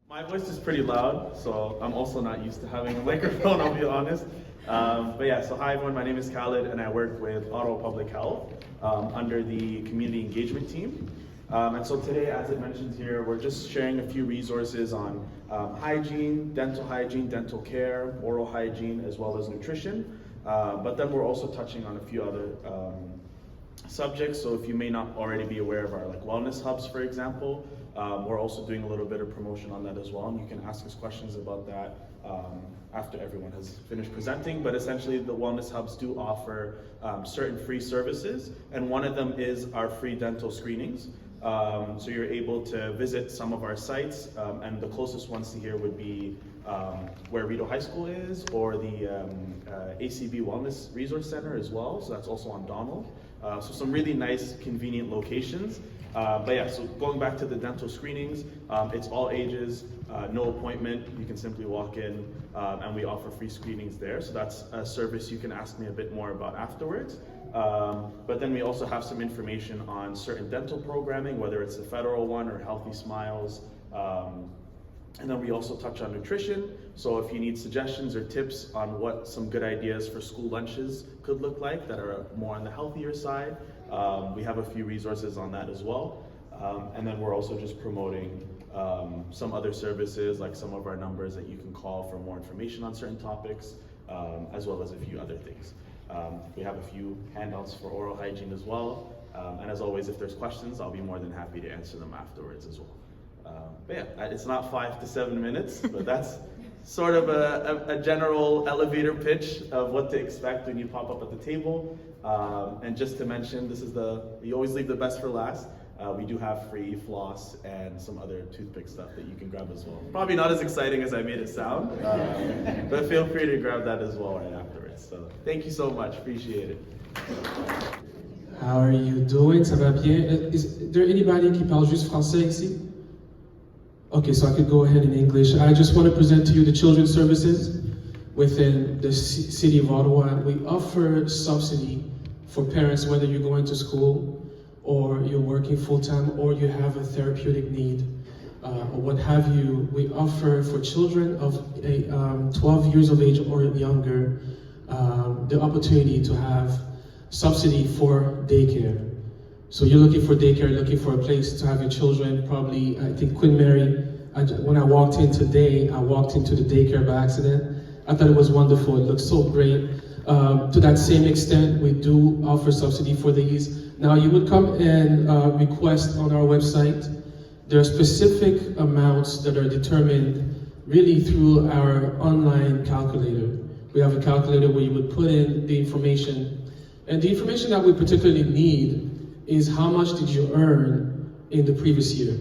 My voice is pretty loud, so I'm also not used to having a microphone, I'll be honest. But yeah, so hi everyone, my name is Khalid and I work with Ottawa Public Health under the community engagement team. And so today, as it mentions here, we're just sharing a few resources on hygiene, dental care, oral hygiene, as well as nutrition. But then we're also touching on a few other subjects. So if you may not already be aware of our wellness hubs, for example, we're also doing a little bit of promotion on that as well. And you can ask us questions about that after everyone has finished presenting. But essentially the wellness hubs do offer certain free services. And one of them is our free dental screenings. So you're able to visit some of our sites, and the closest ones to here would be where Rideau High School is, or the ACB Wellness Resource Center as well, so that's also on Donald. So some really nice, convenient locations. But yeah, so going back to the dental screenings, it's all ages, no appointment, you can simply walk in, and we offer free screenings there. So that's a service you can ask me a bit more about afterwards. But then we also have some information on certain dental programming, whether it's the federal one or Healthy Smiles. And then we also touch on nutrition. So if you need suggestions or tips on what some good ideas for school lunches could look like that are more on the healthier side, we have a few resources on that as well. And then we're also just promoting some other services, like some of our numbers that you can call for more information on certain topics, as well as a few other things. We have a few handouts for oral hygiene as well. And as always, if there's questions, I'll be more than happy to answer them afterwards as well. But yeah, it's not 5 to 7 minutes, but that's sort of a general elevator pitch of what to expect when you pop up at the table. And just to mention, this is you always leave the best for last. We do have free floss and some other toothpick stuff that you can grab as well. Probably not as exciting as I made it sound, but feel free to grab that as well right afterwards. So thank you so much, appreciate it. How are you doing? Ça va bien? Is there anybody qui parle juste français ici? Okay, so I could go ahead in English. I just want to present to you the children's services within the city of Ottawa. We offer subsidy for parents, whether you're going to school or you're working full-time or you have a therapeutic need or what have you. We offer for children of 12 years of age or younger the opportunity to have subsidy for daycare. So you're looking for daycare, looking for a place to have your children, probably, I think Queen Mary, when I walked in today, I walked into the daycare by accident. I thought it was wonderful, it looks so great. To that same extent, we do offer subsidy for these. Now you would come and request on our website. There are specific amounts that are determined really through our online calculator. We have a calculator where you would put in the information. And the information that we particularly need is how much did you earn in the previous year.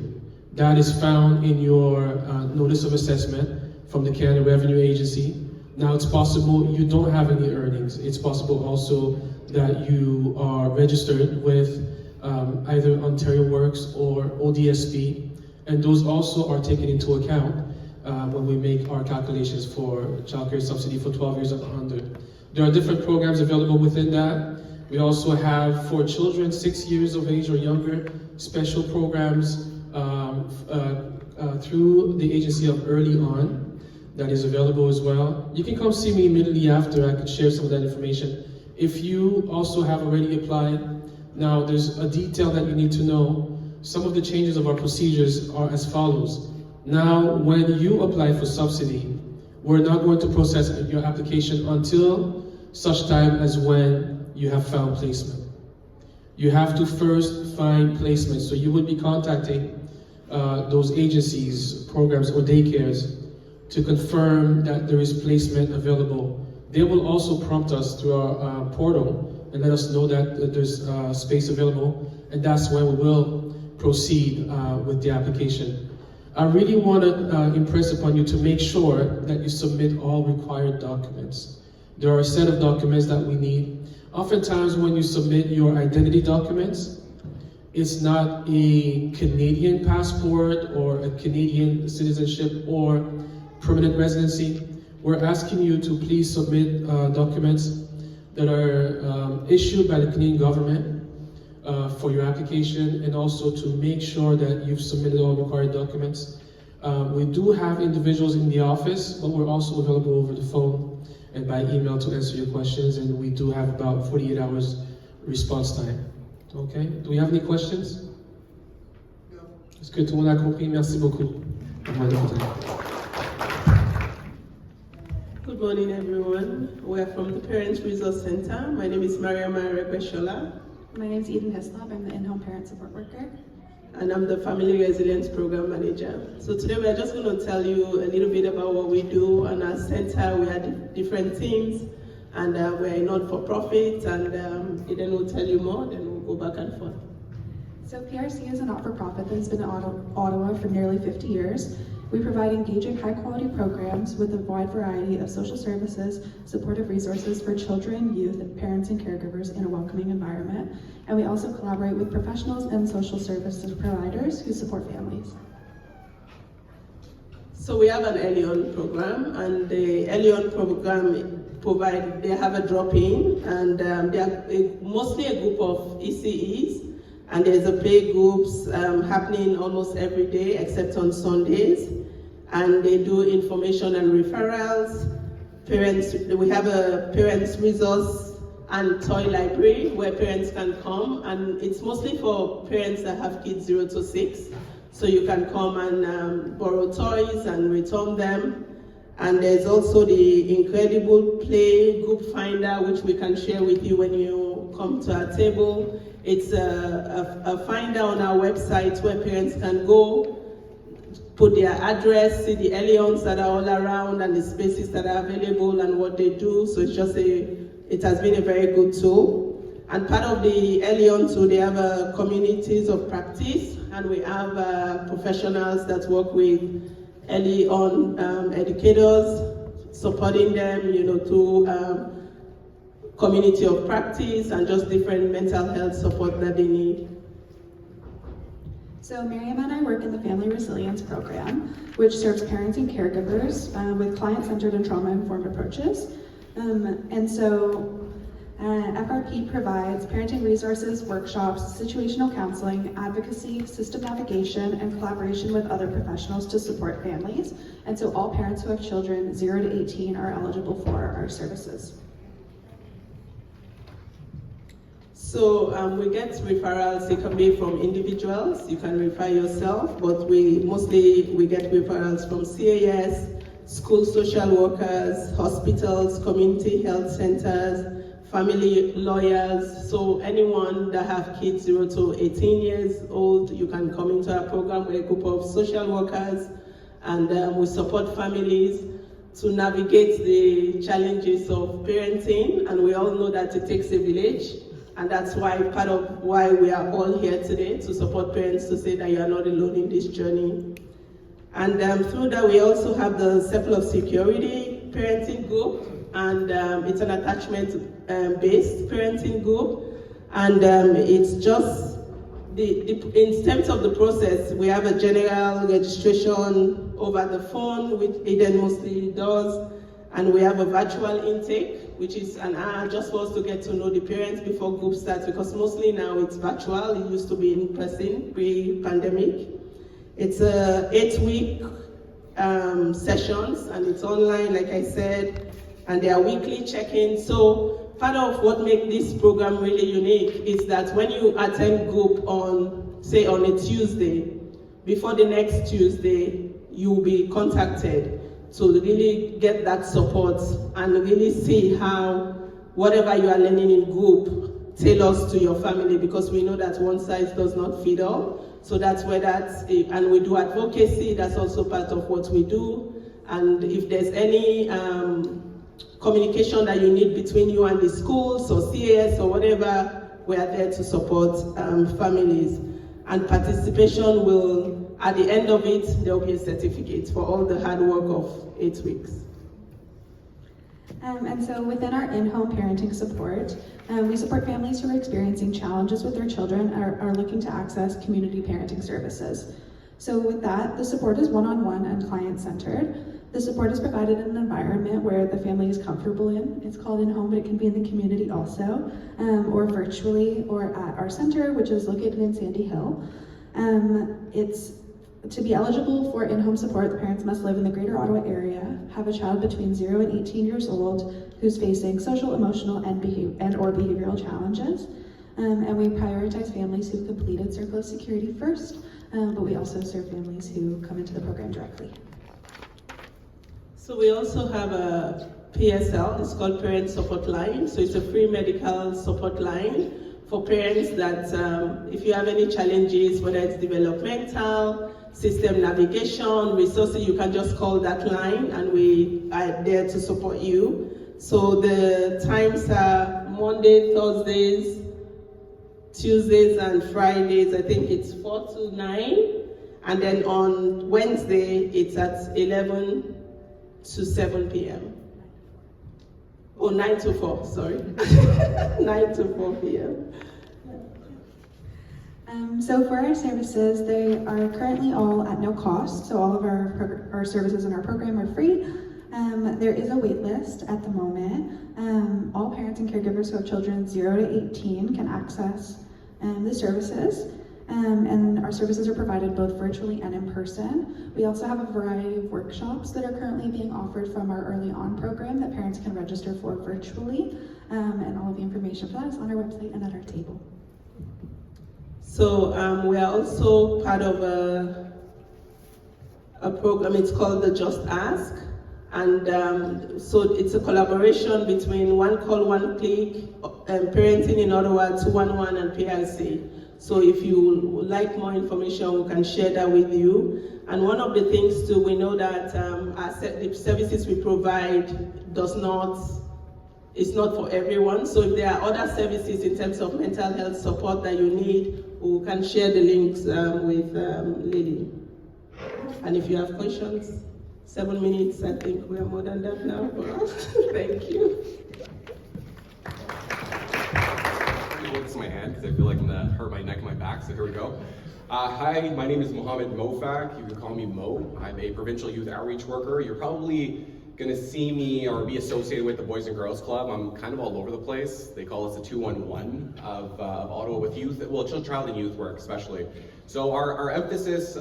That is found in your notice of assessment from the Canada Revenue Agency. Now it's possible you don't have any earnings. It's possible also that you are registered with either Ontario Works or ODSP, and those also are taken into account when we make our calculations for childcare subsidy for 12 years and under. There are different programs available within that. We also have, for children 6 years of age or younger, special programs through the Agency of Early On that is available as well. You can come see me immediately after. I could share some of that information. If you also have already applied, now there's a detail that you need to know. Some of the changes of our procedures are as follows. Now, when you apply for subsidy, we're not going to process your application until such time as when you have found placement. You have to first find placement. So you would be contacting those agencies, programs, or daycares to confirm that there is placement available. They will also prompt us through our portal and let us know that there's space available, and that's when we will proceed with the application. I really want to impress upon you to make sure that you submit all required documents. There are a set of documents that we need. Oftentimes when you submit your identity documents, it's not a Canadian passport or a Canadian citizenship or permanent residency. We're asking you to please submit documents that are issued by the Canadian government for your application, and also to make sure that you've submitted all required documents. We do have individuals in the office, but we're also available over the phone and by email to answer your questions, and we do have about 48 hours response time. Okay? Do we have any questions? No. Est-ce que tout le monde a compris? Merci beaucoup. Good morning, everyone. We're from the Parents Resource Center. My name is Mariama Regbeshola, My name is Eden Hislop. I'm the in-home parent support worker. and I'm the Family Resilience Program Manager. So today we're just going to tell you a little bit about what we do. And our center, we have different teams, and we're a not-for-profit, and Eden will tell you more, then we'll go back and forth. So PRC is a not-for-profit that has been in Ottawa for nearly 50 years. We provide engaging, high-quality programs with a wide variety of social services, supportive resources for children, youth, parents, and caregivers in a welcoming environment. And we also collaborate with professionals and social services providers who support families. So we have an early-on program, and the early-on program they have a drop-in, and they are mostly a group of ECEs, and there's a play groups happening almost every day except on Sundays, and they do information and referrals. We have a parents resource and toy library where parents can come, and it's mostly for parents that have kids 0 to 6. So you can come and borrow toys and return them. And there's also the incredible play group finder, which we can share with you when you come to our table. It's a finder on our website where parents can go, put their address, see the early-ons that are all around and the spaces that are available and what they do. So it has been a very good tool. And part of the early-on tool, they have communities of practice, and we have professionals that work with early-on educators, supporting them, to community of practice and just different mental health support that they need. So Miriam and I work in the Family Resilience Program, which serves parents and caregivers with client-centered and trauma-informed approaches. FRP provides parenting resources, workshops, situational counseling, advocacy, system navigation, and collaboration with other professionals to support families. And so all parents who have children 0 to 18 are eligible for our services. So we get referrals. It can be from individuals. You can refer yourself, but we get referrals from CAS, school social workers, hospitals, community health centers, family lawyers. So anyone that have kids 0 to 18 years old, you can come into our program. We're a group of social workers, and we support families to navigate the challenges of parenting. And we all know that it takes a village. And that's why part of why we are all here today, to support parents, to say that you are not alone in this journey. And through that, we also have the Circle of Security parenting group, and it's an attachment-based parenting group. And it's just, in terms of the process, we have a general registration over the phone, which Eden mostly does. And we have a virtual intake, which is an hour just for us to get to know the parents before group starts, because mostly now it's virtual. It used to be in person pre-pandemic. It's 8-week sessions, and it's online, like I said, and they are weekly check-ins. So part of what makes this program really unique is that when you attend group on, say, on a Tuesday, before the next Tuesday, you'll be contacted to really get that support and really see how whatever you are learning in group tailors to your family, because we know that one size does not fit all. So that's where and we do advocacy. That's also part of what we do. And if there's any communication that you need between you and the schools or CAS or whatever, we are there to support families. And participation will, at the end of it, there will be a certificate for all the hard work of 8 weeks. And so within our in-home parenting support, we support families who are experiencing challenges with their children or are looking to access community parenting services. So with that, the support is one-on-one and client-centered. The support is provided in an environment where the family is comfortable in. It's called in-home, but it can be in the community also, or virtually, or at our center, which is located in Sandy Hill. To be eligible for in-home support, the parents must live in the Greater Ottawa area, have a child between 0 and 18 years old who's facing social, emotional, and or behavioral challenges. And we prioritize families who've completed Circle of Security first, but we also serve families who come into the program directly. So we also have a PSL, it's called Parent Support Line. So it's a free medical support line for parents that if you have any challenges, whether it's developmental, system navigation, resources, you can just call that line and we are there to support you. So the times are Monday, Thursdays, Tuesdays and Fridays. I think it's 4 to 9. And then on Wednesday, it's at 11 to 7 p.m. Oh, 9 to 4, sorry. 9 to 4 p.m. So for our services, they are currently all at no cost. So all of our services in our program are free. There is a wait list at the moment. All parents and caregivers who have children 0 to 18 can access the services. And our services are provided both virtually and in person. We also have a variety of workshops that are currently being offered from our Early On program that parents can register for virtually. And all of the information for that is on our website and at our table. So we are also part of a program, it's called the Just Ask. And so it's a collaboration between One Call, One Click, Parenting in Ottawa, 211 and PRC. So if you would like more information, we can share that with you. And one of the things too, we know that the services we provide it's not for everyone. So if there are other services in terms of mental health support that you need, we can share the links with Lily. And if you have questions, 7 minutes, I think we are more than that now. Thank you. This is my hand because I feel like I'm gonna hurt my neck and my back, so here we go. Hi, my name is Mohammed Mofak. You can call me Mo. I'm a provincial youth outreach worker. You're probably gonna see me or be associated with the Boys and Girls Club. I'm kind of all over the place. They call us the 211 of Ottawa with youth, well, child and youth work especially. So our emphasis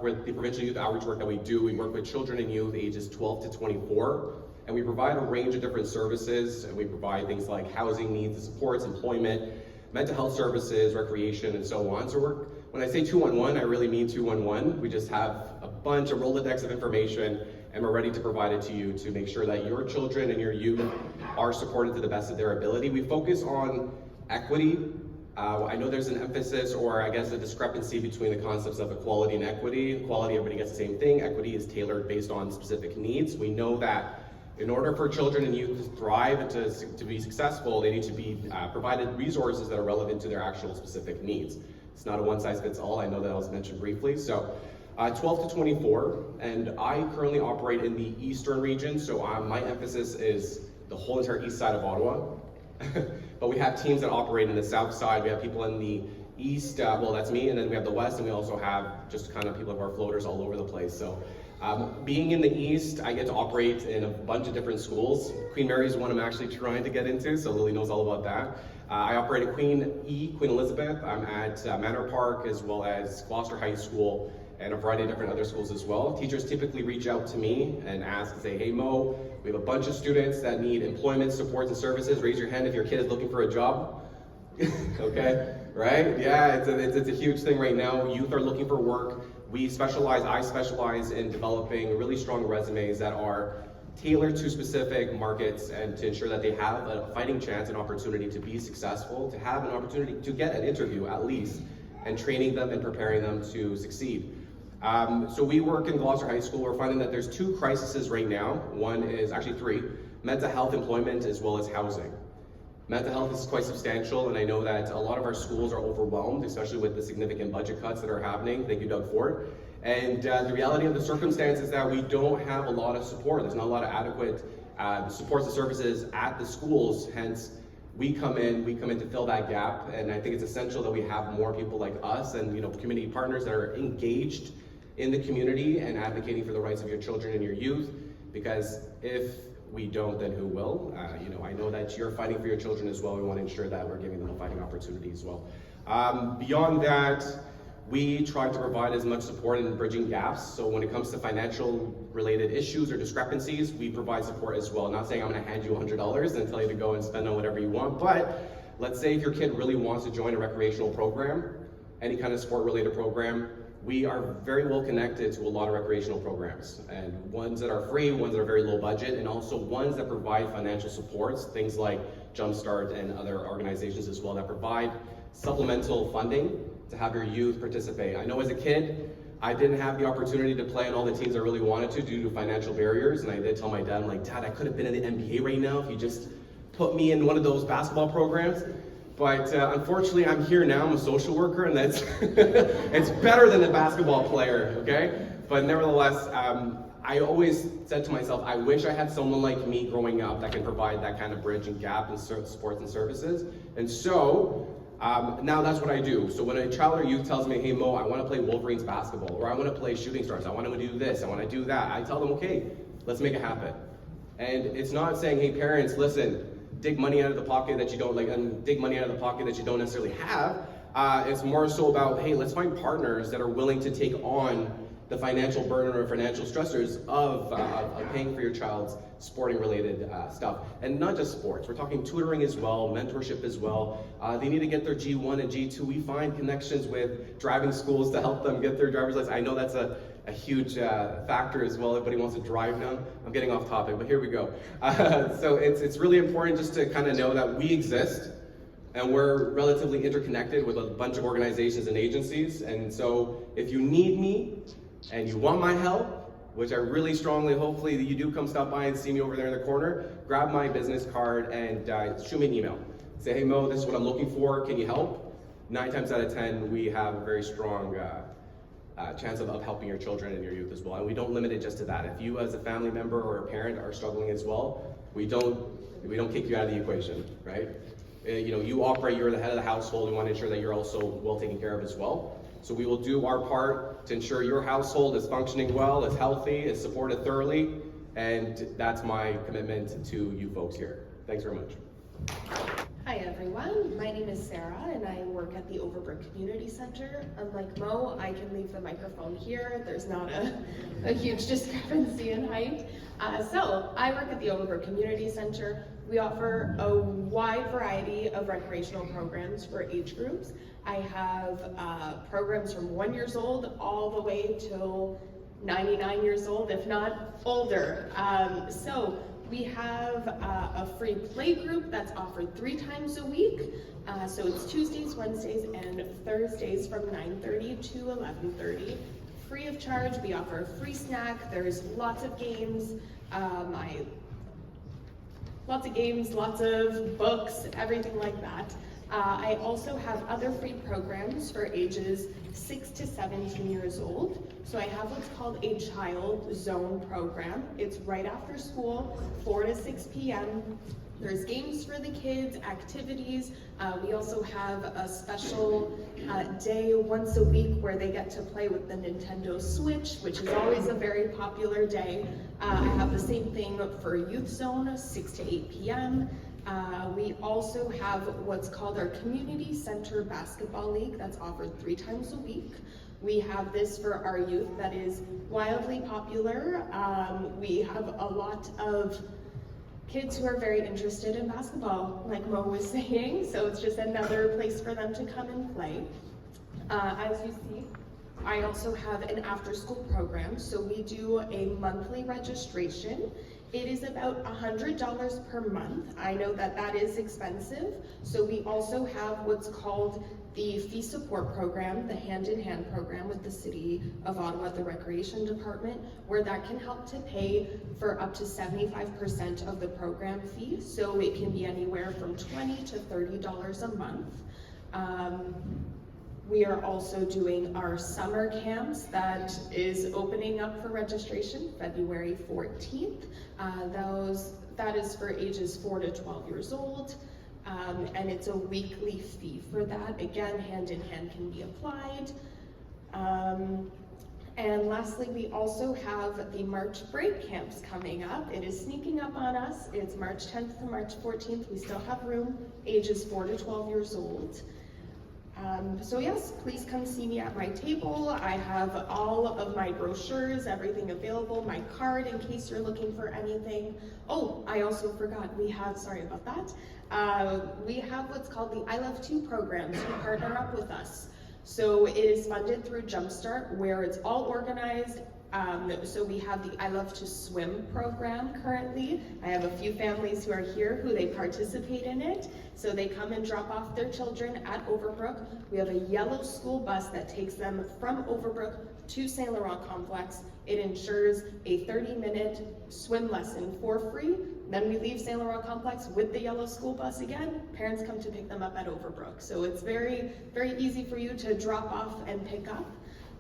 with the provincial youth outreach work that we do, we work with children and youth ages 12 to 24. And we provide a range of different services, and we provide things like housing needs, supports, employment, mental health services, recreation, and so on. So when I say 211, I really mean 211. We just have a bunch of Rolodex of information, and we're ready to provide it to you to make sure that your children and your youth are supported to the best of their ability. We focus on equity. I know there's an emphasis, or I guess a discrepancy between the concepts of equality and equity. Equality, everybody gets the same thing. Equity is tailored based on specific needs. We know that in order for children and youth to thrive and to be successful, they need to be provided resources that are relevant to their actual specific needs. It's not a one-size-fits-all. I know that was mentioned briefly. So 12 to 24, and I currently operate in the eastern region, so my emphasis is the whole entire east side of Ottawa. But we have teams that operate in the south side. We have people in the east, well, that's me, and then we have the west, and we also have just kind of people who are floaters all over the place. So being in the east, I get to operate in a bunch of different schools. Queen Mary is one I'm actually trying to get into, so Lily knows all about that. I operate at Queen Elizabeth. I'm at Manor Park, as well as Gloucester High School, and a variety of different other schools as well. Teachers typically reach out to me and ask, say, hey Mo, we have a bunch of students that need employment, supports, and services. Raise your hand if your kid is looking for a job. Okay, right? Yeah, it's a huge thing right now. Youth are looking for work. I specialize in developing really strong resumes that are tailored to specific markets and to ensure that they have a fighting chance, an opportunity to be successful, to have an opportunity to get an interview at least, and training them and preparing them to succeed. So we work in Gloucester High School. We're finding that there's 2 crises right now. One is actually 3, mental health, employment, as well as housing. Mental health is quite substantial, and I know that a lot of our schools are overwhelmed, especially with the significant budget cuts that are happening. Thank you, Doug Ford. And the reality of the circumstance is that we don't have a lot of support. There's not a lot of adequate supports and services at the schools. Hence, we come in to fill that gap, and I think it's essential that we have more people like us and community partners that are engaged in the community and advocating for the rights of your children and your youth. Because if we don't, then who will? I know that you're fighting for your children as well. We want to ensure that we're giving them a fighting opportunity as well. Beyond that, we try to provide as much support in bridging gaps. So when it comes to financial related issues or discrepancies, we provide support as well. Not saying I'm gonna hand you $100 and tell you to go and spend on whatever you want, but let's say if your kid really wants to join a recreational program, any kind of sport related program, we are very well connected to a lot of recreational programs, and ones that are free, ones that are very low budget, and also ones that provide financial supports, things like Jumpstart and other organizations as well that provide supplemental funding to have your youth participate. I know as a kid, I didn't have the opportunity to play on all the teams I really wanted to due to financial barriers, and I did tell my dad, I'm like, Dad, I could have been in the NBA right now if you just put me in one of those basketball programs. But unfortunately, I'm here now, I'm a social worker, and that's it's better than a basketball player, okay? But nevertheless, I always said to myself, I wish I had someone like me growing up that can provide that kind of bridge and gap in sports and services. And so, now that's what I do. So when a child or youth tells me, hey Mo, I want to play Wolverines basketball, or I want to play Shooting Stars, I want to do this, I want to do that, I tell them, okay, let's make it happen. And it's not saying, hey parents, listen, dig money out of the pocket that you don't like, and dig money out of the pocket that you don't necessarily have. It's more so about, hey, let's find partners that are willing to take on the financial burden or financial stressors of paying for your child's sporting related stuff. And not just sports, we're talking tutoring as well, mentorship as well. They need to get their G1 and G2. We find connections with driving schools to help them get their driver's license. I know that's a huge factor as well. Everybody wants to drive now. I'm getting off topic, but here we go. So it's really important just to kind of know that we exist and we're relatively interconnected with a bunch of organizations and agencies. And so if you need me and you want my help, which I really strongly, hopefully you do come stop by and see me over there in the corner, grab my business card and shoot me an email. Say, hey Mo, this is what I'm looking for, can you help? 9 times out of 10, we have a very strong chance of helping your children and your youth as well. And we don't limit it just to that. If you as a family member or a parent are struggling as well, we don't kick you out of the equation, right? You know, you operate, you're the head of the household, we want to ensure that you're also well taken care of as well. So we will do our part to ensure your household is functioning well, is healthy, is supported thoroughly, and that's my commitment to you folks here. Thanks very much. Hi everyone, my name is Sarah and I work at the Overbrook Community Center. Unlike Mo, I can leave the microphone here. There's not a huge discrepancy in height. So I work at the Overbrook Community Center. We offer a wide variety of recreational programs for age groups. I have programs from 1 year old all the way till 99 years old, if not older. So we have a free play group that's offered 3 times a week. So it's Tuesdays, Wednesdays, and Thursdays from 9:30 to 11:30. Free of charge, we offer a free snack. There's lots of games. Lots of books, everything like that. I also have other free programs for ages 6 to 17 years old. So I have what's called a Child Zone program. It's right after school, 4 to 6 p.m. There's games for the kids, activities. We also have a special day once a week where they get to play with the Nintendo Switch, which is always a very popular day. I have the same thing for Youth Zone, 6 to 8 p.m. We also have what's called our Community Center Basketball League that's offered 3 times a week. We have this for our youth that is wildly popular. We have a lot of kids who are very interested in basketball, like Mo was saying, so it's just another place for them to come and play. As you see, I also have an after-school program, so we do a monthly registration. It is about $100 per month. I know that that is expensive, so we also have what's called the fee support program, the hand-in-hand program with the City of Ottawa, the Recreation Department, where that can help to pay for up to 75% of the program fee. So it can be anywhere from $20 to $30 a month. We are also doing our summer camps that is opening up for registration February 14th. That is for ages 4 to 12 years old. And it's a weekly fee for that. Again, hand in hand can be applied. And lastly, we also have the March break camps coming up. It is sneaking up on us. It's March 10th to March 14th. We still have room, ages 4 to 12 years old. So yes, please come see me at my table. I have all of my brochures, everything available, my card in case you're looking for anything. Oh, I also forgot, we have, sorry about that, we have what's called the I Love 2 program to partner up with us. So it is funded through Jumpstart, where it's all organized. So we have the I Love to Swim program currently. I have a few families who are here who they participate in it. So they come and drop off their children at Overbrook. We have a yellow school bus that takes them from Overbrook to St. Laurent Complex. It ensures a 30-minute swim lesson for free. Then we leave St. Laurent Complex with the yellow school bus again. Parents come to pick them up at Overbrook. So it's very, very easy for you to drop off and pick up.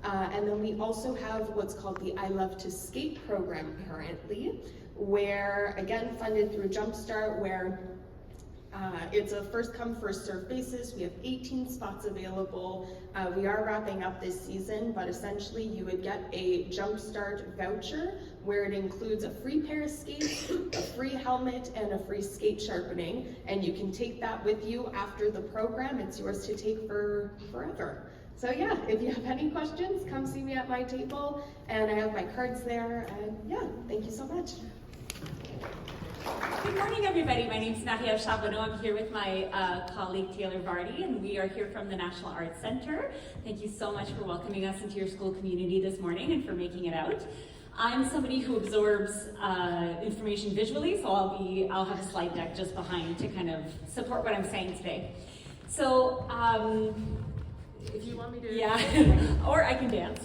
And then we also have what's called the I Love to Skate program currently, where, again, funded through Jumpstart, where it's a first come, first served basis. We have 18 spots available. We are wrapping up this season, but essentially you would get a Jumpstart voucher where it includes a free pair of skates, a free helmet, and a free skate sharpening. And you can take that with you after the program. It's yours to take for forever. So yeah, if you have any questions, come see me at my table, and I have my cards there, and yeah, thank you so much. Good morning, everybody. My name is Maria Charbonneau. I'm here with my colleague Taylor Vardy, and we are here from the National Arts Center. Thank you so much for welcoming us into your school community this morning and for making it out. I'm somebody who absorbs information visually, so I'll have a slide deck just behind to kind of support what I'm saying today. So, if you want me to... Yeah, or I can dance.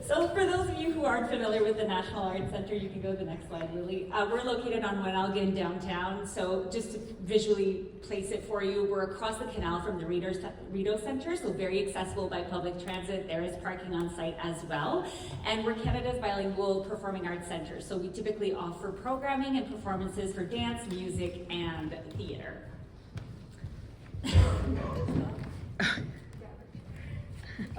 So for those of you who aren't familiar with the National Arts Center, you can go to the next slide, really. We're located on Wenelgan downtown, so just to visually place it for you, we're across the canal from the Rideau Center, so very accessible by public transit. There is parking on site as well. And we're Canada's bilingual performing arts center, so we typically offer programming and performances for dance, music, and theater.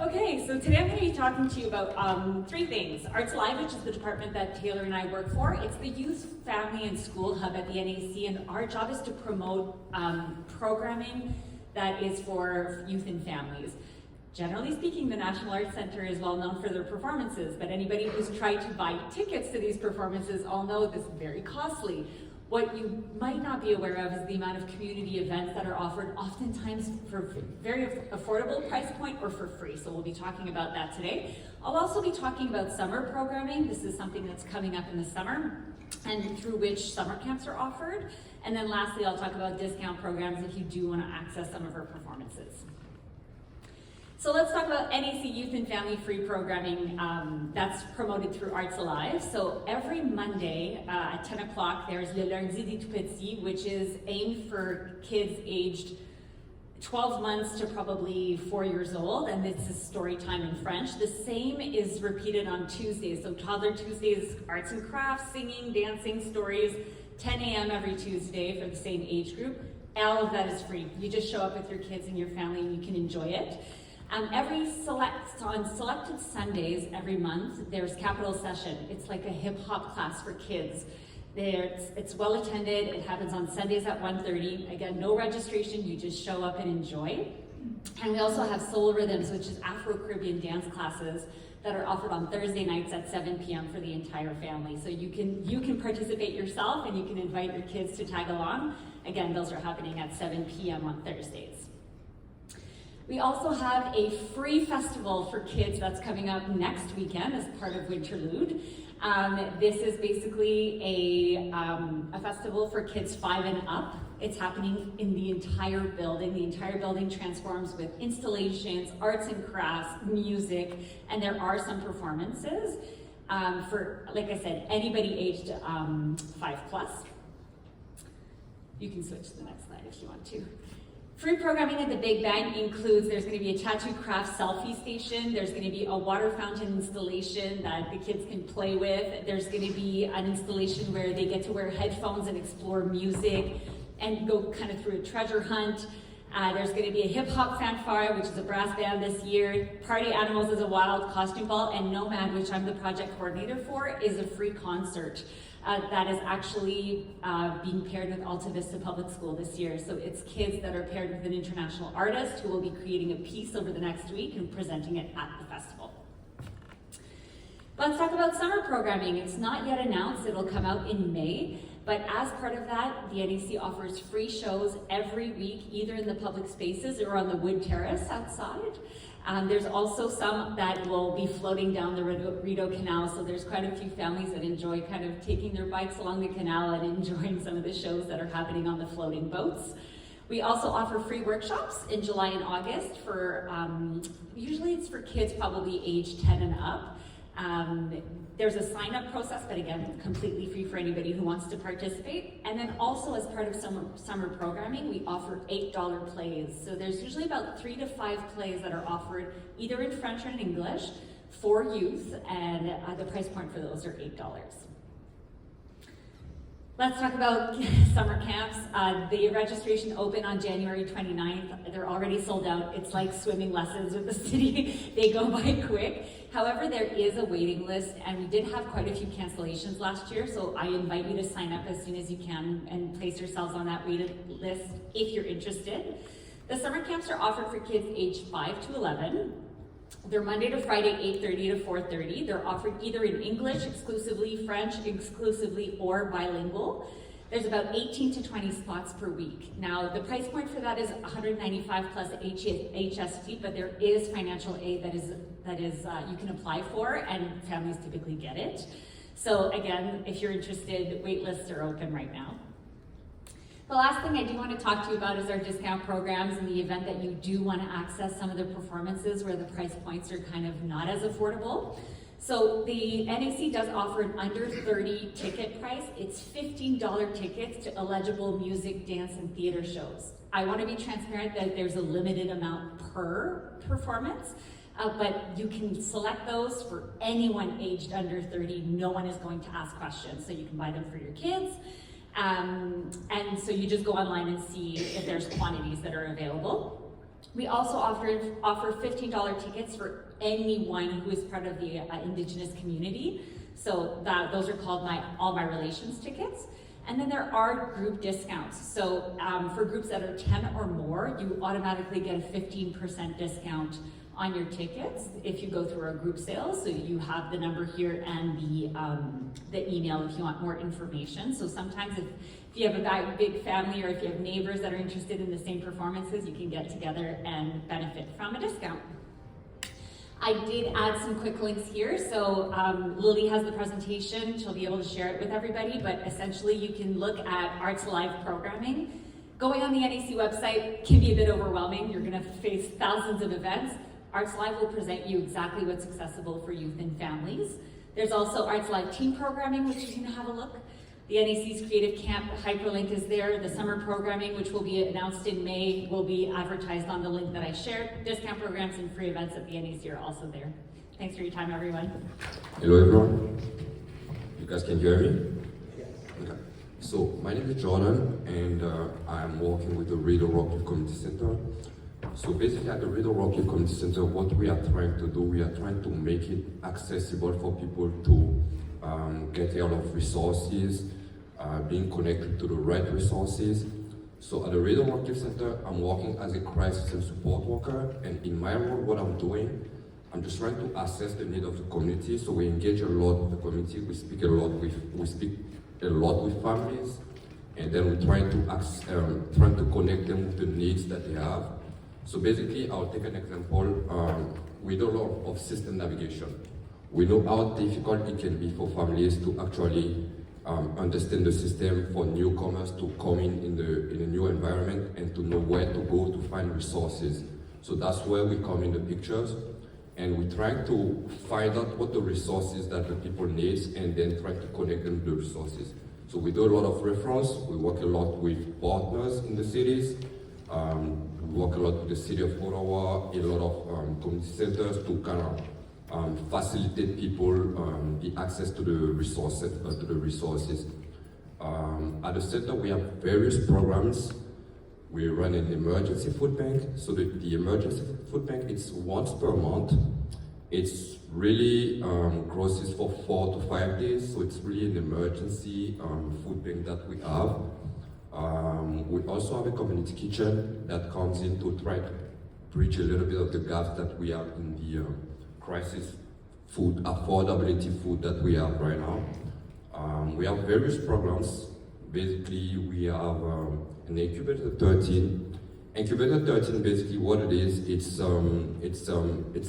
Okay, so today I'm going to be talking to you about three things. Arts Alive, which is the department that Taylor and I work for. It's the youth, family, and school hub at the NAC, and our job is to promote programming that is for youth and families. Generally speaking, the National Arts Center is well known for their performances, but anybody who's tried to buy tickets to these performances all know this is very costly. What you might not be aware of is the amount of community events that are offered oftentimes for very affordable price point or for free. So we'll be talking about that today. I'll also be talking about summer programming. This is something that's coming up in the summer and through which summer camps are offered. And then lastly, I'll talk about discount programs if you do want to access some of our performances. So let's talk about NAC Youth and Family Free Programming that's promoted through Arts Alive. So every Monday at 10 o'clock, there's Le Lundi des Tout Petits, which is aimed for kids aged 12 months to probably 4 years old, and it's a story time in French. The same is repeated on Tuesdays. So Toddler Tuesdays, arts and crafts, singing, dancing, stories, 10 a.m. every Tuesday for the same age group. All of that is free. You just show up with your kids and your family and you can enjoy it. On selected Sundays every month, there's Capital Session. It's like a hip hop class for kids. It's well attended. It happens on Sundays at 1:30. Again, no registration. You just show up and enjoy. And we also have Soul Rhythms, which is Afro-Caribbean dance classes that are offered on Thursday nights at 7 p.m. for the entire family. So you can participate yourself and you can invite your kids to tag along. Again, those are happening at 7 p.m. on Thursdays. We also have a free festival for kids that's coming up next weekend as part of Winterlude. This is basically a festival for kids 5 and up. It's happening in the entire building. The entire building transforms with installations, arts and crafts, music, and there are some performances for, like I said, anybody aged 5 plus. You can switch to the next slide if you want to. Free programming at the Big Bang includes, there's going to be a tattoo craft selfie station, there's going to be a water fountain installation that the kids can play with, there's going to be an installation where they get to wear headphones and explore music and go kind of through a treasure hunt. There's going to be a hip hop fanfare, which is a brass band this year. Party Animals is a wild costume ball, and Nomad, which I'm the project coordinator for, is a free concert. that is actually being paired with Alta Vista Public School this year. So it's kids that are paired with an international artist who will be creating a piece over the next week and presenting it at the festival. Let's talk about summer programming. It's not yet announced, it'll come out in May, but as part of that, the NAC offers free shows every week, either in the public spaces or on the wood terrace outside. There's also some that will be floating down the Rideau Canal, so there's quite a few families that enjoy kind of taking their bikes along the canal and enjoying some of the shows that are happening on the floating boats. We also offer free workshops in July and August for, usually it's for kids probably age 10 and up. There's a sign-up process, but again, completely free for anybody who wants to participate. And then also as part of summer programming, we offer $8 plays. So there's usually about 3 to 5 plays that are offered either in French or in English for youth, and the price point for those are $8. Let's talk about summer camps. The registration opened on January 29th. They're already sold out. It's like swimming lessons with the city. They go by quick. However, there is a waiting list, and we did have quite a few cancellations last year, so I invite you to sign up as soon as you can and place yourselves on that waiting list if you're interested. The summer camps are offered for kids aged 5 to 11. They're Monday to Friday, 8:30 to 4:30. They're offered either in English exclusively, French exclusively, or bilingual. There's about 18 to 20 spots per week. Now, the price point for that is $195 plus HST, but there is financial aid that is you can apply for, and families typically get it. So again, if you're interested, wait lists are open right now. The last thing I do want to talk to you about is our discount programs in the event that you do want to access some of the performances where the price points are kind of not as affordable. So the NAC does offer an under 30 ticket price. It's $15 tickets to eligible music, dance, and theater shows. I want to be transparent that there's a limited amount per performance, but you can select those for anyone aged under 30. No one is going to ask questions, so you can buy them for your kids. And so you just go online and see if there's quantities that are available. We also offer $15 tickets for anyone who is part of the Indigenous community. So those are called All My Relations tickets. And then there are group discounts. So for groups that are 10 or more, you automatically get a 15% discount on your tickets if you go through our group sales. So you have the number here and the email if you want more information. So sometimes if you have a big family or if you have neighbors that are interested in the same performances, you can get together and benefit from a discount. I did add some quick links here. So Lily has the presentation. She'll be able to share it with everybody, but essentially you can look at Arts Live programming. Going on the NAC website can be a bit overwhelming. You're gonna face thousands of events. Arts Live will present you exactly what's accessible for youth and families. There's also Arts Live team programming, which you can have a look. The NAC's Creative Camp hyperlink is there. The summer programming, which will be announced in May, will be advertised on the link that I shared. Discount programs and free events at the NAC are also there. Thanks for your time, everyone. Hello, everyone. You guys can hear me? Yes. Okay. So, my name is Jordan, and I'm working with the Rideau Rock Youth Community Center. So basically at the Rideau Rock Youth Community Center, what we are trying to do, we are trying to make it accessible for people to get a lot of resources, being connected to the right resources. So at the Rideau Rock Youth Center, I'm working as a crisis and support worker, and in my role, what I'm doing, I'm just trying to assess the need of the community. So we engage a lot with the community, we speak a lot with families, and then we try to connect them with the needs that they have. So basically, I'll take an example. We do a lot of system navigation. We know how difficult it can be for families to actually understand the system, for newcomers to come in a new environment and to know where to go to find resources. So that's where we come in the pictures, and we try to find out what the resources that the people need and then try to connect them to the resources. So we do a lot of reference. We work a lot with partners in the cities. We work a lot with the city of Ottawa, a lot of community centers to kind of facilitate people the access to the resources. At the center, we have various programs. We run an emergency food bank. So the emergency food bank, it's once per month. It's really groceries for 4 to 5 days, so it's really an emergency food bank that we have. We also have a community kitchen that comes in to try to bridge a little bit of the gaps that we have in the crisis food, affordability food that we have right now. We have various programs. Basically, we have an Incubator 13. Incubator 13, basically what it is, it's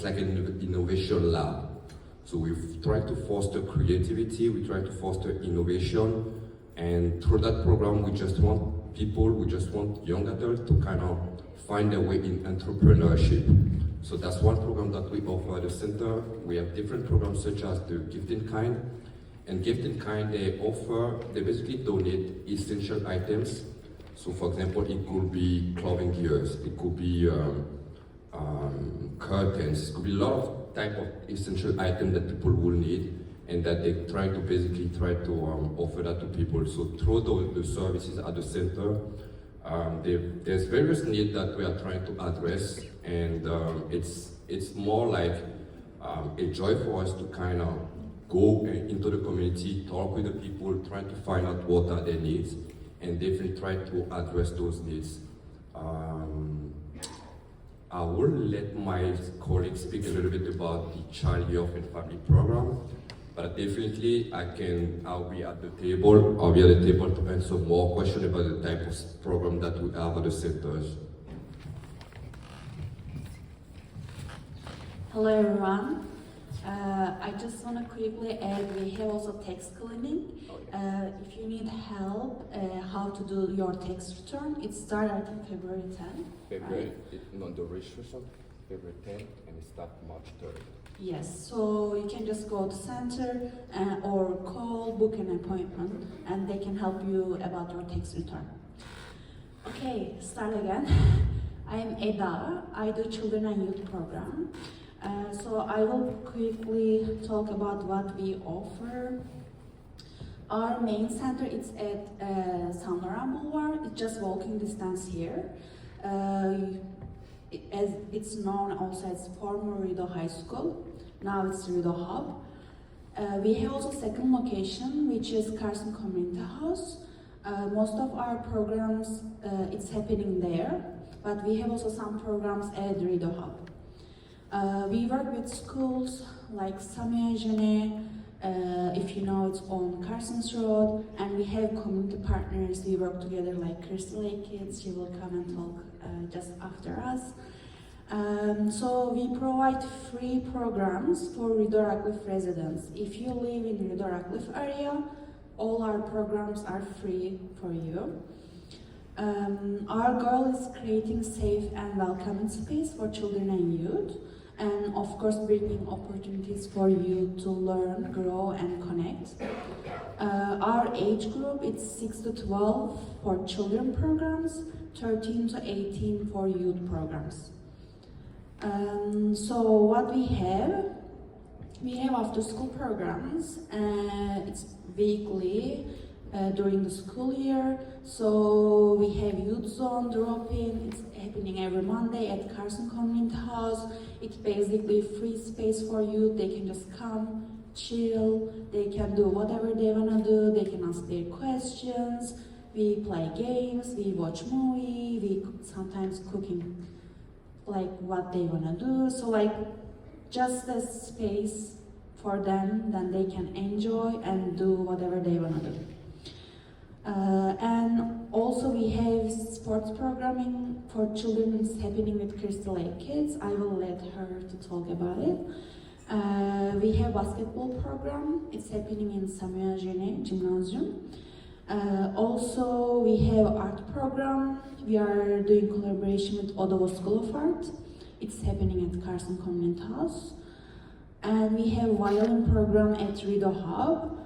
like an innovation lab. So we've tried to foster creativity, we try to foster innovation, and through that program, we just want young adults to kind of find their way in entrepreneurship. So that's one program that we offer at the center. We have different programs such as the Gift in Kind. And Gift in Kind, they basically donate essential items. So for example, it could be clothing gears, it could be curtains, it could be a lot of type of essential items that people will need, and that they try to offer that to people. So through the services at the center, there's various needs that we are trying to address, and it's more like a joy for us to kind of go into the community, talk with the people, try to find out what are their needs, and definitely try to address those needs. I will let my colleagues speak a little bit about the Child, Youth and Family Program, but definitely I'll be at the table to answer more questions about the type of program that we have at the centers. Hello everyone. I just want to quickly add, we have also tax cleaning. If you need help how to do your tax return, it starts I think February 10th. February, the registration, February 10th, and it starts March 3rd. Yes, so you can just go to center or call, book an appointment, and they can help you about your tax return. Okay, start again. I am Eda. I do Children and Youth Program. So I will quickly talk about what we offer. Our main center is at Saint Laurent Boulevard. It's just walking distance here. As it's known also as former Rideau High School. Now it's Rideau Hub. We have also second location, which is Carson Community House. Most of our programs, it's happening there, but we have also some programs at Rideau Hub. We work with schools like Samuel Genet, if you know, it's on Carson's Road, and we have community partners. We work together like Crystal Lake Kids. She will come and talk just after us. So we provide free programs for Rideau Rockcliffe residents. If you live in Rideau Rockcliffe area, all our programs are free for you. Our goal is creating safe and welcoming space for children and youth, and of course bringing opportunities for you to learn, grow and connect. Our age group is 6 to 12 for children programs, 13 to 18 for youth programs. So what we have after school programs. It's weekly during the school year. So we have youth zone drop-in. It's happening every Monday at Carson Community House. It's basically free space for youth. They can just come, chill. They can do whatever they wanna do. They can ask their questions. We play games. We watch movie. We sometimes cooking like what they wanna do. So like just a space for them, then they can enjoy and do whatever they wanna do. And also we have sports programming for children. It's happening with Crystal Lake Kids. I will let her to talk about it. We have basketball program. It's happening in Samuel Genet Gymnasium. Also we have art program. We are doing collaboration with Ottawa School of Art. It's happening at Carson Community House. And we have violin program at Rideau Hub.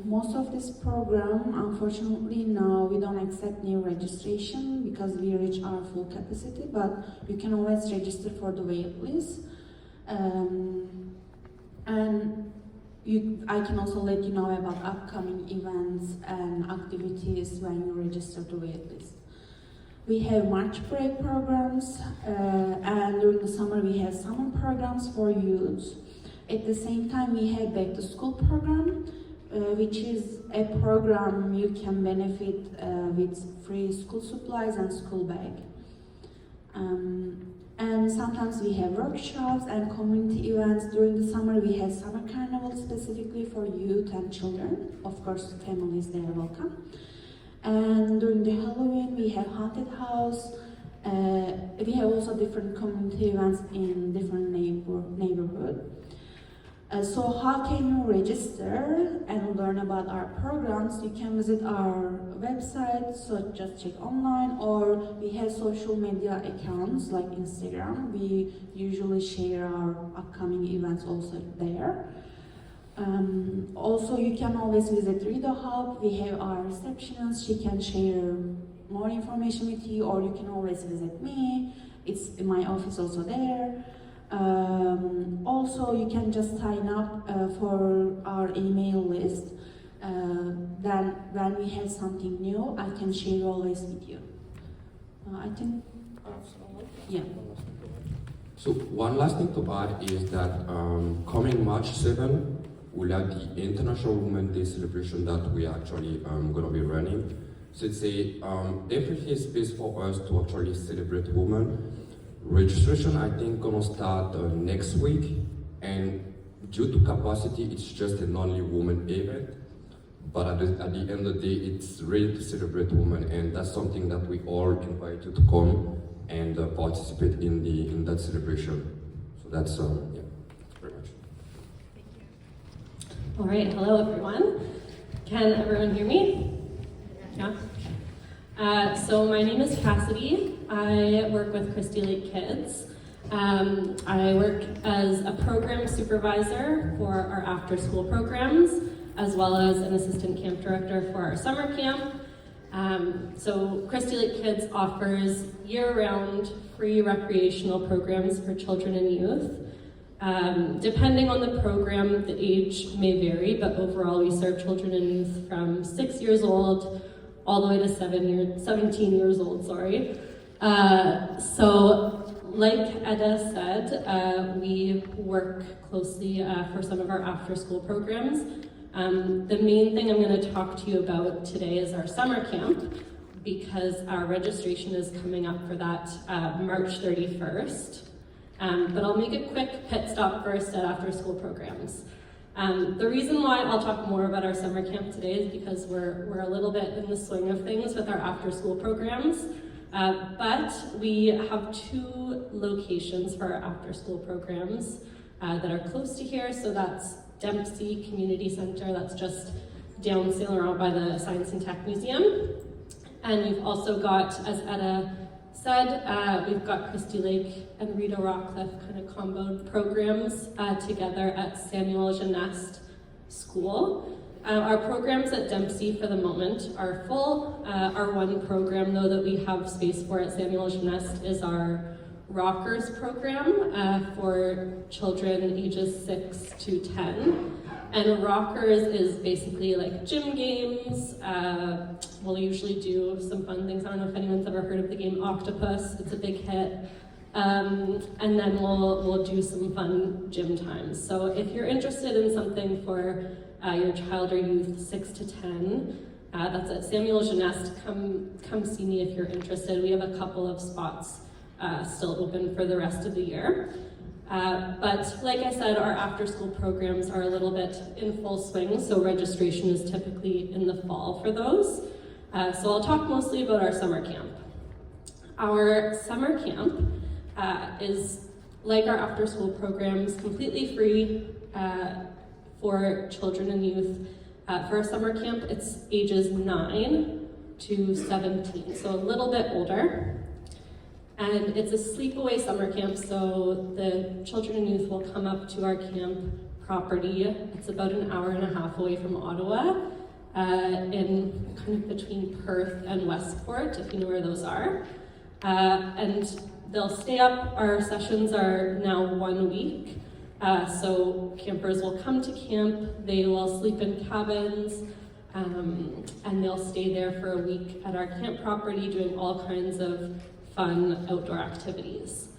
Most of this program, unfortunately now we don't accept new registration because we reach our full capacity, but you can always register for the wait list. And I can also let you know about upcoming events and activities when you register the wait list. We have March break programs, and during the summer we have summer programs for youth. At the same time, we have back to school program, which is a program you can benefit with free school supplies and school bag. And sometimes we have workshops and community events. During the summer, we have summer carnival specifically for youth and children. Of course, families, they are welcome. And during the Halloween, we have haunted house. We have also different community events in different neighborhood. So how can you register and learn about our programs? You can visit our website, so just check online, or we have social media accounts like Instagram. We usually share our upcoming events also there. Also, you can always visit Reader Hub. We have our receptionist. She can share more information with you, or you can always visit me. It's in my office also there. Also, you can just sign up for our email list. Then when we have something new, I can share always with you. I think, yeah. So one last thing to add is that coming March 7, we'll have the International Women's Day celebration that we are actually going to be running. So it's a definitely a space for us to actually celebrate women. Registration, I think, gonna start next week, and due to capacity, it's just a only women event. But at the end of the day, it's really to celebrate women, and that's something that we all invite you to come and participate in that celebration. So that's yeah, pretty much. All right, hello everyone. Can everyone hear me? Yeah. So my name is Cassidy. I work with Christie Lake Kids. I work as a program supervisor for our after-school programs, as well as an assistant camp director for our summer camp. So Christie Lake Kids offers year-round free recreational programs for children and youth. Depending on the program, the age may vary, but overall we serve children and youth from 6 years old all the way to 17 years old, sorry. So like Edda said, we work closely for some of our after-school programs. The main thing I'm going to talk to you about today is our summer camp, because our registration is coming up for that March 31st. But I'll make a quick pit stop first at after-school programs. The reason why I'll talk more about our summer camp today is because we're a little bit in the swing of things with our after-school programs. But we have 2 locations for our after-school programs that are close to here. So that's Dempsey Community Center, that's just down Saint Laurent by the Science and Tech Museum. And we've also got, as Edda said, we've got Christie Lake and Rita Rockcliffe kind of comboed programs together at Samuel Genest School. Our programs at Dempsey for the moment are full. Our one program though that we have space for at Samuel Genest is our Rockers program for children ages 6 to 10. And Rockers is basically like gym games. We'll usually do some fun things. I don't know if anyone's ever heard of the game Octopus. It's a big hit. And then we'll do some fun gym times. So if you're interested in something for your child or youth 6 to 10, that's at Samuel Genest. Come see me if you're interested. We have a couple of spots still open for the rest of the year. But like I said, our after-school programs are a little bit in full swing, so registration is typically in the fall for those. So I'll talk mostly about our summer camp. Our summer camp is, like our after-school programs, completely free for children and youth. For our summer camp, it's ages 9 to 17, so a little bit older. And it's a sleepaway summer camp, so the children and youth will come up to our camp property. It's about an hour and a half away from Ottawa, in kind of between Perth and Westport, if you know where those are. And they'll stay up. Our sessions are now 1 week. So campers will come to camp, they will sleep in cabins, and they'll stay there for a week at our camp property doing all kinds of fun outdoor activities.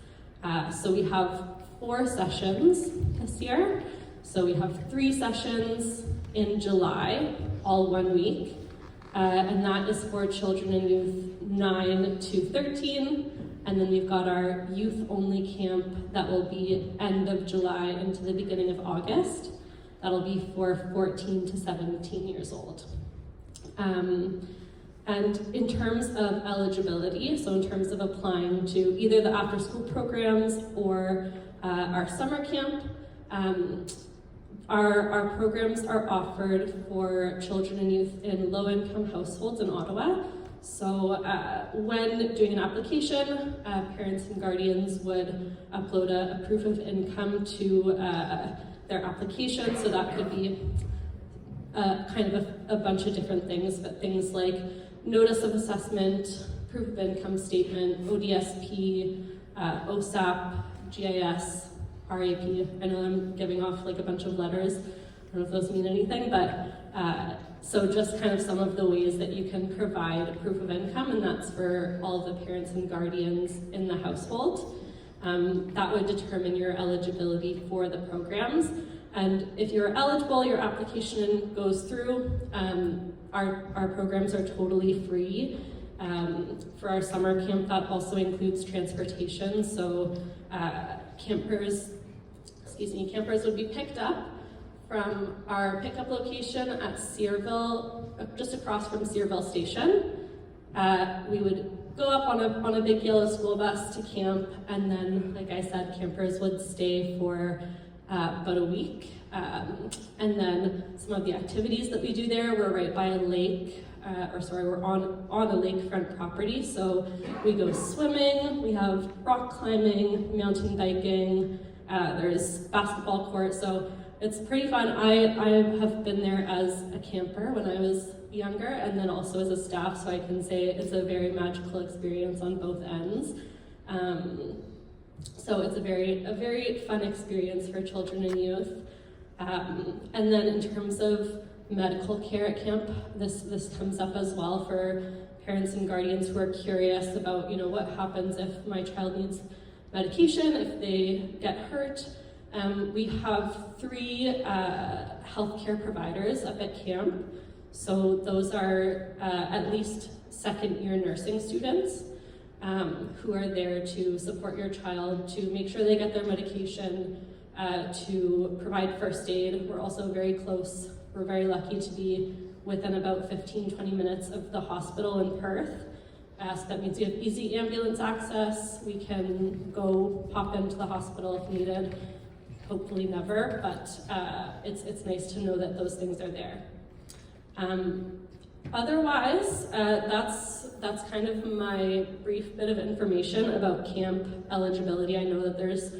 So we have 4 sessions this year. So we have 3 sessions in July, all 1 week, and that is for children and youth 9 to 13. And then we've got our youth-only camp that will be end of July into the beginning of August. That'll be for 14 to 17 years old. And in terms of eligibility, so in terms of applying to either the after-school programs or our summer camp, our programs are offered for children and youth in low-income households in Ottawa. So when doing an application, parents and guardians would upload a proof of income to their application. So that could be kind of a bunch of different things, but things like notice of assessment, proof of income statement, ODSP, OSAP, GIS, RAP. I know I'm giving off like a bunch of letters. I don't know if those mean anything, but so just kind of some of the ways that you can provide proof of income, and that's for all the parents and guardians in the household. That would determine your eligibility for the programs. And if you're eligible, your application goes through. Our programs are totally free. For our summer camp, that also includes transportation. So campers would be picked up from our pickup location at Searville, just across from Searville Station. We would go up on a big yellow school bus to camp, and then, like I said, campers would stay for about a week. And then some of the activities that we do there, we're right by a lake, we're on a lakefront property, so we go swimming, we have rock climbing, mountain biking, there's basketball court, so it's pretty fun. I have been there as a camper when I was younger, and then also as a staff, so I can say it's a very magical experience on both ends. So it's a very fun experience for children and youth. And then in terms of medical care at camp, this comes up as well for parents and guardians who are curious about, what happens if my child needs medication, if they get hurt. We have 3 healthcare providers up at camp. So those are at least second-year nursing students who are there to support your child, to make sure they get their medication, to provide first aid. We're also very close. We're very lucky to be within about 15-20 minutes of the hospital in Perth. So that means we have easy ambulance access. We can go pop into the hospital if needed. Hopefully never, but it's nice to know that those things are there. Otherwise, that's kind of my brief bit of information about camp eligibility. I know that there's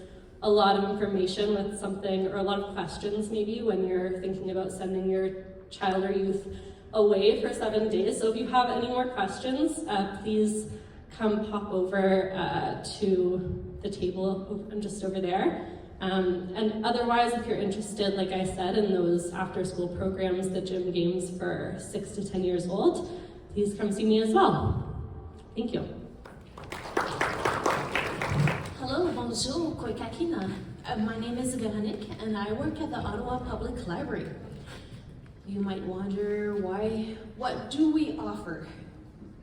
a lot of information with something, or a lot of questions maybe, when you're thinking about sending your child or youth away for 7 days. So if you have any more questions, please come pop over to the table just over there. And otherwise, if you're interested, like I said, in those after-school programs, the gym games for 6 to 10 years old, please come see me as well. Thank you. Hello, bonjour, Koikakina. My name is Veronique, and I work at the Ottawa Public Library. You might wonder what do we offer?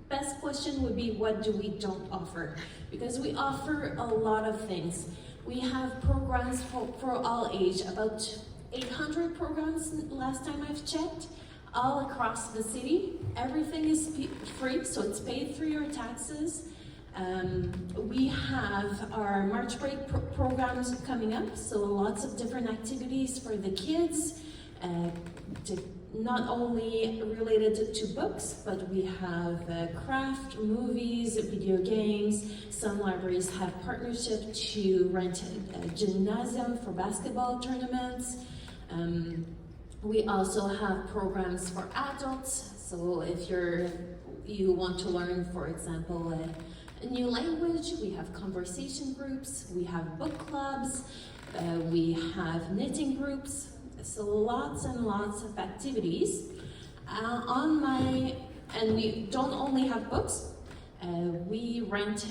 Best question would be, what do we don't offer? Because we offer a lot of things. We have programs for all age, about 800 programs last time I've checked, all across the city. Everything is free, so it's paid through your taxes. We have our March break programs coming up, so lots of different activities for the kids, not only related to books, but we have craft, movies, video games. Some libraries have partnership to rent a gymnasium for basketball tournaments. We also have programs for adults, so if you want to learn, for example, a new language, we have conversation groups, we have book clubs, we have knitting groups, so lots and lots of activities. And we don't only have books. We rent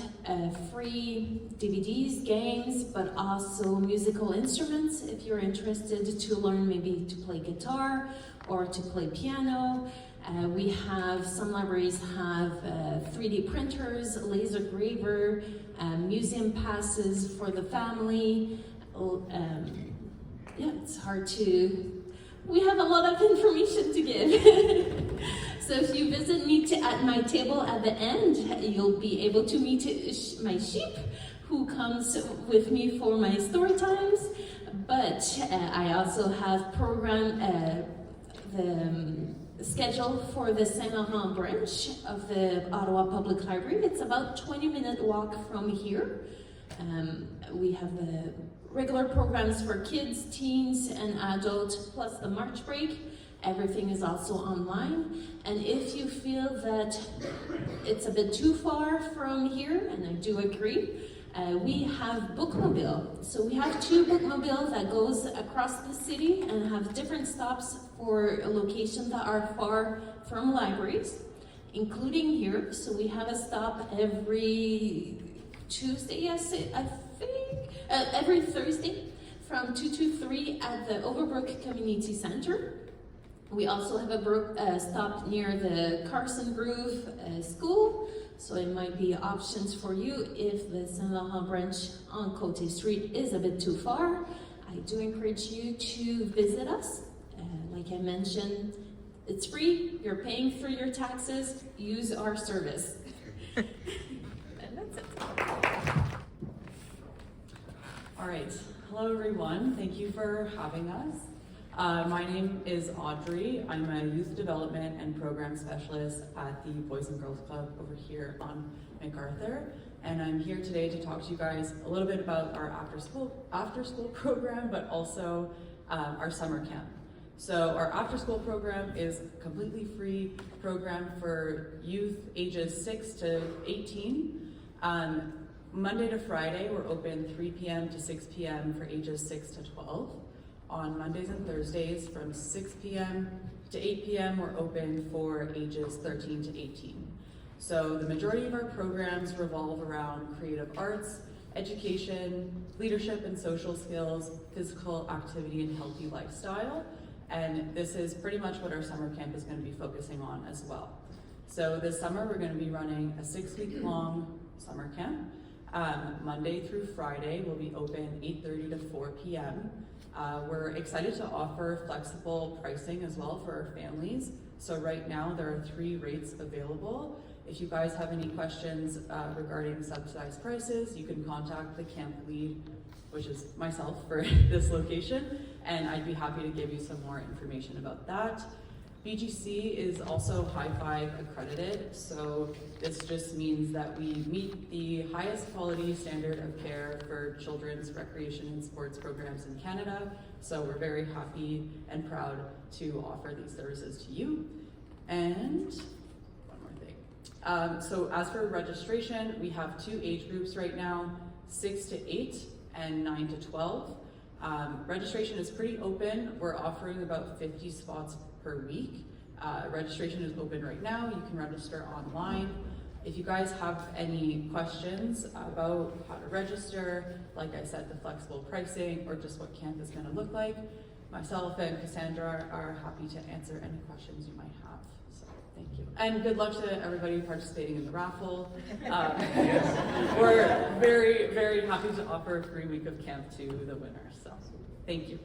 free DVDs, games, but also musical instruments if you're interested to learn maybe to play guitar or to play piano. Some libraries have 3D printers, laser graver, museum passes for the family. It's hard to... We have a lot of information to give. So if you visit me at my table at the end, you'll be able to meet my sheep who comes with me for my story times. But I also have the schedule for the Saint-Laurent branch of the Ottawa Public Library. It's about 20-minute walk from here. We have the regular programs for kids, teens, and adults, plus the March break. Everything is also online. And if you feel that it's a bit too far from here, and I do agree, we have bookmobile. So we have 2 bookmobile that goes across the city and have different stops for locations that are far from libraries, including here. So we have a stop every Tuesday, yes, I think, every Thursday from 2 to 3 at the Overbrook Community Center. We also have a stop near the Carson Grove School, so it might be options for you if the Saint-Laurent branch on Côté Street is a bit too far. I do encourage you to visit us. Like I mentioned, it's free, you're paying for your taxes, use our service. And that's it. All right, hello everyone, thank you for having us. My name is Audrey. I'm a youth development and program specialist at the Boys and Girls Club over here on MacArthur. And I'm here today to talk to you guys a little bit about our after school program, but also our summer camp. So our after school program is a completely free program for youth ages 6 to 18. Monday to Friday, we're open 3 p.m. to 6 p.m. for ages 6 to 12. On Mondays and Thursdays from 6 p.m. to 8 p.m. we're open for ages 13 to 18. So the majority of our programs revolve around creative arts, education, leadership and social skills, physical activity and healthy lifestyle. And this is pretty much what our summer camp is going to be focusing on as well. So this summer we're going to be running a 6-week-long summer camp. Monday through Friday will be open 8:30 to 4 p.m. We're excited to offer flexible pricing as well for our families. So right now there are 3 rates available. If you guys have any questions regarding subsidized prices, you can contact the camp lead, which is myself for this location, and I'd be happy to give you some more information about that. BGC is also High 5 accredited, so this just means that we meet the highest quality standard of care for children's recreation and sports programs in Canada. So we're very happy and proud to offer these services to you. And one more thing. So as for registration, we have 2 age groups right now, 6 to 8 and 9 to 12. Registration is pretty open. We're offering about 50 spots per week. Registration is open right now. You can register online. If you guys have any questions about how to register, like I said, the flexible pricing, or just what camp is going to look like, myself and Cassandra are happy to answer any questions you might have. So thank you. And good luck to everybody participating in the raffle. We're very, very happy to offer a free week of camp to the winner. So thank you.